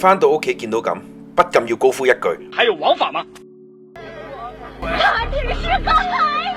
返到屋企見到咁，不禁要高呼一句：還有王法嗎？它只是個孩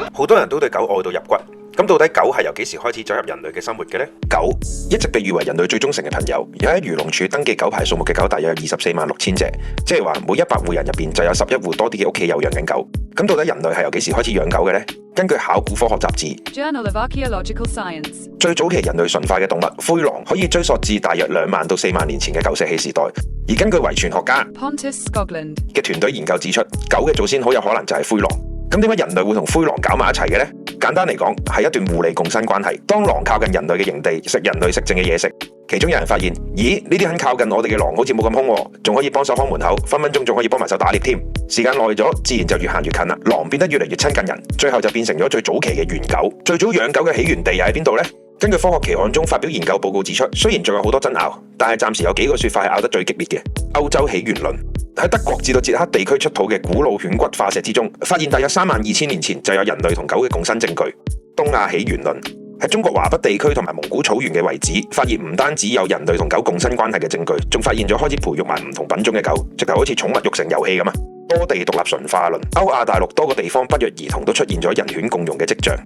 子。好多人都對狗愛到入骨。咁到底狗係由幾時開始走入人類嘅生活嘅呢？狗一直被譽為人類最忠誠嘅朋友。有喺漁農署登記狗牌數目嘅狗大約有246000隻，即係話每100戶人入邊就有11戶多啲嘅屋企有養緊狗。咁到底人類係由幾時開始養狗嘅呢？根據考古科學雜誌 Journal of Archaeological Science， 最早期人類馴化嘅動物灰狼可以追溯至大約2萬到4萬年前嘅舊石器時代。而根據遺傳學家 Pontus Skoglund 嘅團隊研究指出，狗嘅祖先好有可能就係灰狼。咁點解人類會同灰狼搞埋一齊嘅呢？簡單嚟講，係一段互利共生關係。當狼靠近人類嘅營地，食人類食剩嘅嘢食，其中有人發現，咦，呢啲肯靠近我哋嘅狼好似冇咁兇，仲可以幫手看門口，分分鐘仲可以幫埋手打獵添。時間耐咗，自然就越行越近啦。狼變得越嚟越親近人，最後就變成咗最早期嘅猿狗。最早養狗嘅起源地又喺邊度呢？根據科學期刊中發表研究報告指出，雖然仲有好多爭拗，但係暫時有幾個說法係拗得最激烈嘅。歐洲起源論。喺德國至到捷克地區出土嘅古老犬骨化石之中，發現大約32000年前就有人類同狗嘅共生證據。東亞起源論。喺中國華北地區同埋蒙古草原嘅遺址，發現唔單止有人類同狗共生關係嘅證據，仲發現咗開始培育埋唔同品種嘅狗，直頭好似寵物育成遊戲咁啊！多地獨立馴化論。歐亞大陸多個地方不約而同都出現咗人犬共融嘅跡象。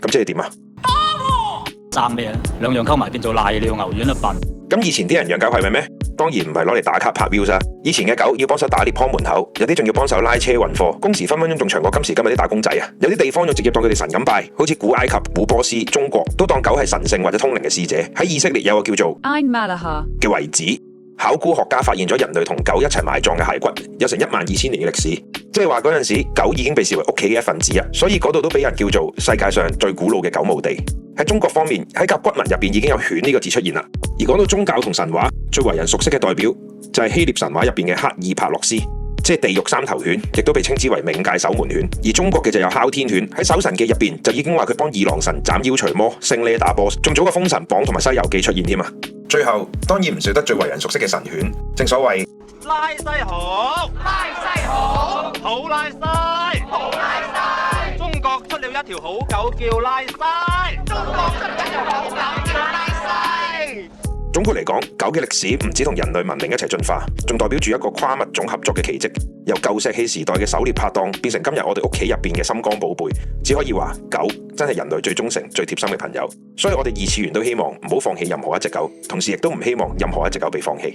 咁即係點啊？爭咩啊？兩樣溝埋變做瀨尿牛丸啦笨！咁以前啲人養狗係咪咩？當然唔係攞嚟打卡拍 view 啦。以前嘅狗要幫手打獵看門口，有啲仲要幫手拉車運貨，工時分分鐘仲長過今時今日啲打工仔啊！有啲地方仲直接當佢哋神咁拜，好似古埃及、古波斯、中國都當狗係神聖或者通靈嘅使者。喺以色列有個叫做 Ein Malaha 嘅遺址，考古學家發現咗人類同狗一齊埋葬嘅骸骨，有成12000年嘅歷史。即係話嗰陣時狗已經被視為屋企嘅一份子啊，所以嗰度都俾人叫做世界上最古老嘅狗墓地。喺中國方面，喺甲骨文入邊已經有犬呢個字出現啦。而講到宗教同神話，最為人熟悉嘅代表就係希臘神話入邊嘅赫爾帕洛斯，即係地獄3頭犬，亦都被稱之為冥界守門犬。而中國嘅就有哮天犬，喺搜神記入邊就已經話佢幫二郎神斬妖除魔、勝呢打 boss， 仲早過封神榜同埋西遊記出現添啊！最後當然唔少得最為人熟悉嘅神犬，正所謂拉西好，拉西好，好拉西，好拉西。中國出了一條好狗叫拉西，中國出了一條好狗叫拉西。總括嚟講，狗嘅歷史唔止同人類文明一齊進化，仲代表住一個跨物種合作嘅奇蹟。由舊石器時代嘅狩獵拍檔，變成今日我哋屋企入邊嘅心肝寶貝。只可以話，狗真係人類最忠誠、最貼心嘅朋友。所以我哋二次元都希望唔好放棄任何一隻狗，同時亦都唔希望任何一隻狗被放棄。